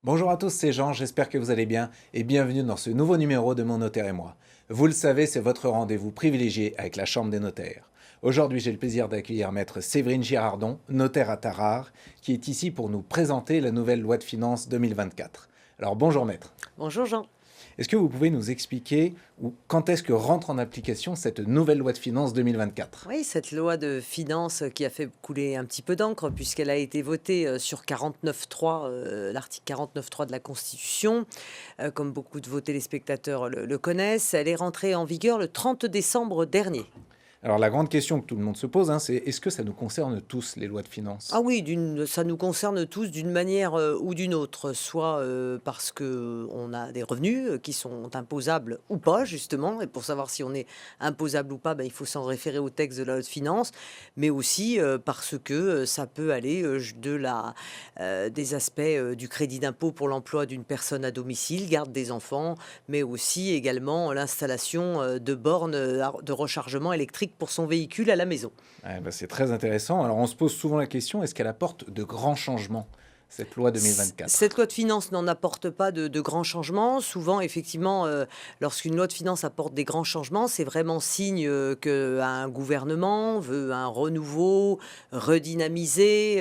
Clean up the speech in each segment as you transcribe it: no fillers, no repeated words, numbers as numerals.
Bonjour à tous, c'est Jean, j'espère que vous allez bien et bienvenue dans ce nouveau numéro de Mon Notaire et moi. Vous le savez, c'est votre rendez-vous privilégié avec la Chambre des notaires. Aujourd'hui, j'ai le plaisir d'accueillir Maître Séverine Girardon, notaire à Tarare, qui est ici pour nous présenter la nouvelle loi de finances 2024. Alors bonjour Maître. Bonjour Jean. Est-ce que vous pouvez nous expliquer quand est-ce que rentre en application cette nouvelle loi de finances 2024? Oui, cette loi de finances qui a fait couler un petit peu d'encre puisqu'elle a été votée sur 49.3, l'article 49.3 de la Constitution, comme beaucoup de vos téléspectateurs le connaissent. Elle est rentrée en vigueur le 30 décembre dernier. Alors la grande question que tout le monde se pose, c'est est-ce que ça nous concerne tous, les lois de Ah finances? oui, ça nous concerne tous d'une manière ou d'une autre, soit parce que on a des revenus qui sont imposables ou pas, justement, et pour savoir si on est imposable ou pas, ben, il faut s'en référer au texte de la loi de finances, mais aussi parce que ça peut aller des aspects du crédit d'impôt pour l'emploi d'une personne à domicile, garde des enfants, mais aussi également l'installation de bornes de rechargement électrique pour son véhicule à la maison. Ouais, bah, c'est très intéressant. Alors on se pose souvent la question, est-ce qu'elle apporte de grands changements, cette loi 2024? Cette loi de finances n'en apporte pas de grands changements. Souvent, effectivement, lorsqu'une loi de finances apporte des grands changements, c'est vraiment signe qu'un gouvernement veut un renouveau, redynamiser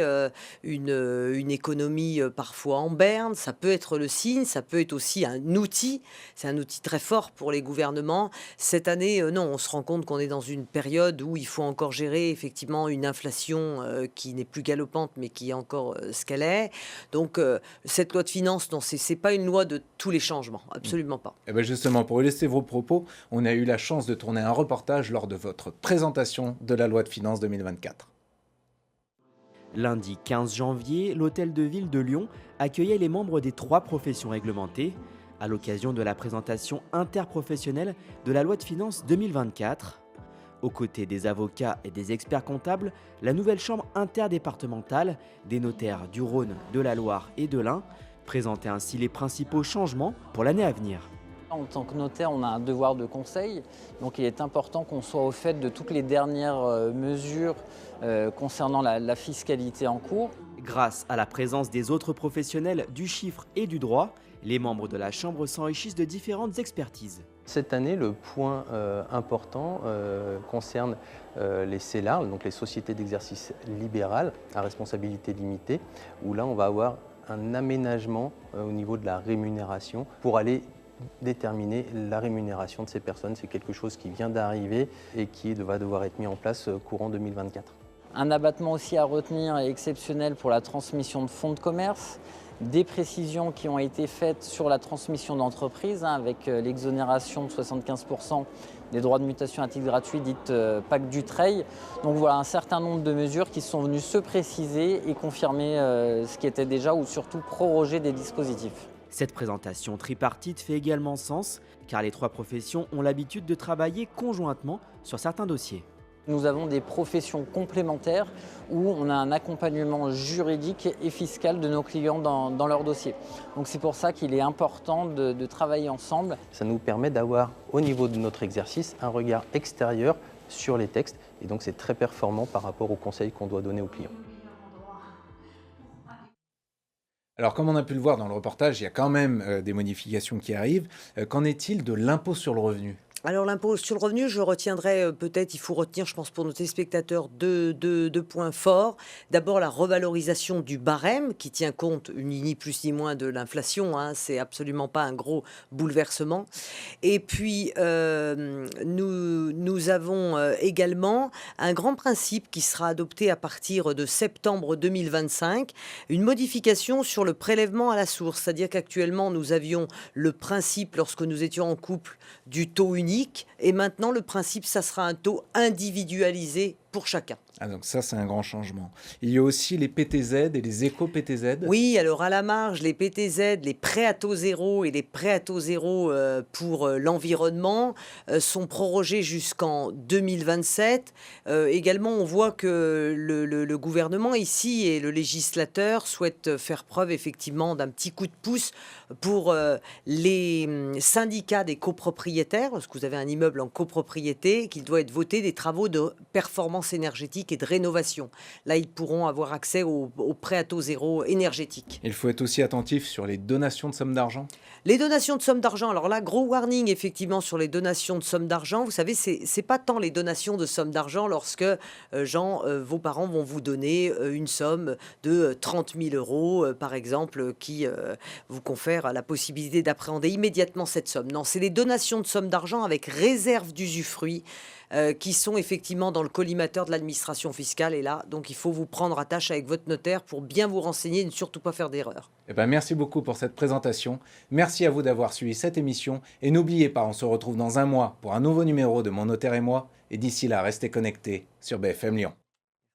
une économie parfois en berne. Ça peut être le signe, ça peut être aussi un outil. C'est un outil très fort pour les gouvernements. Cette année, non, on se rend compte qu'on est dans une période où il faut encore gérer effectivement une inflation qui n'est plus galopante, mais qui est encore ce qu'elle est. Donc, cette loi de finances, non, c'est pas une loi de tous les changements, absolument pas. Eh bien justement, pour illustrer vos propos, on a eu la chance de tourner un reportage lors de votre présentation de la loi de finances 2024. Lundi 15 janvier, l'Hôtel de Ville de Lyon accueillait les membres des 3 professions réglementées à l'occasion de la présentation interprofessionnelle de la loi de finances 2024. Aux côtés des avocats et des experts comptables, la nouvelle chambre interdépartementale des notaires du Rhône, de la Loire et de l'Ain présentait ainsi les principaux changements pour l'année à venir. En tant que notaire, on a un devoir de conseil, donc il est important qu'on soit au fait de toutes les dernières mesures concernant la fiscalité en cours. Grâce à la présence des autres professionnels du chiffre et du droit, les membres de la Chambre s'enrichissent de différentes expertises. Cette année, le point important concerne les CELAR, donc les sociétés d'exercice libéral à responsabilité limitée, où là on va avoir un aménagement au niveau de la rémunération pour aller déterminer la rémunération de ces personnes. C'est quelque chose qui vient d'arriver et qui va devoir être mis en place courant 2024. Un abattement aussi à retenir et exceptionnel pour la transmission de fonds de commerce. Des précisions qui ont été faites sur la transmission d'entreprise avec l'exonération de 75% des droits de mutation à titre gratuit, dite Pacte Dutreil. Donc voilà un certain nombre de mesures qui sont venues se préciser et confirmer ce qui était déjà ou surtout proroger des dispositifs. Cette présentation tripartite fait également sens car les 3 professions ont l'habitude de travailler conjointement sur certains dossiers. Nous avons des professions complémentaires où on a un accompagnement juridique et fiscal de nos clients dans leur dossier. Donc c'est pour ça qu'il est important de travailler ensemble. Ça nous permet d'avoir au niveau de notre exercice un regard extérieur sur les textes et donc c'est très performant par rapport aux conseils qu'on doit donner aux clients. Alors comme on a pu le voir dans le reportage, il y a quand même des modifications qui arrivent. Qu'en est-il de l'impôt sur le revenu? Alors l'impôt sur le revenu, je retiendrai peut-être, il faut retenir, je pense pour nos téléspectateurs, deux points forts. D'abord la revalorisation du barème qui tient compte ni plus ni moins de l'inflation, hein, c'est absolument pas un gros bouleversement. Et puis nous avons également un grand principe qui sera adopté à partir de septembre 2025, une modification sur le prélèvement à la source, c'est-à-dire qu'actuellement nous avions le principe lorsque nous étions en couple du taux unique. Et maintenant, le principe, ça sera un taux individualisé pour chacun. Ah, donc ça, c'est un grand changement. Il y a aussi les PTZ et les éco-PTZ. Oui, alors à la marge, les PTZ, les prêts à taux zéro et les prêts à taux zéro pour l'environnement sont prorogés jusqu'en 2027. Également, on voit que le gouvernement ici et le législateur souhaitent faire preuve effectivement d'un petit coup de pouce pour les syndicats des copropriétaires, parce que vous avez un immeuble en copropriété, qu'il doit être voté des travaux de performance d'efficience énergétique et de rénovation. Là, ils pourront avoir accès au prêt à taux zéro énergétique. Il faut être aussi attentif sur les donations de sommes d'argent. Les donations de sommes d'argent, alors là, gros warning effectivement sur les donations de sommes d'argent. Vous savez, c'est pas tant les donations de sommes d'argent lorsque, vos parents vont vous donner une somme de 30 000 euros, par exemple, qui vous confère la possibilité d'appréhender immédiatement cette somme. Non, c'est les donations de sommes d'argent avec réserve d'usufruit qui sont effectivement dans le collimateur de l'administration fiscale. Et là, donc, il faut vous prendre à tâche avec votre notaire pour bien vous renseigner et ne surtout pas faire d'erreur. Eh ben, merci beaucoup pour cette présentation. Merci à vous d'avoir suivi cette émission. Et n'oubliez pas, on se retrouve dans un mois pour un nouveau numéro de Mon Notaire et moi. Et d'ici là, restez connectés sur BFM Lyon.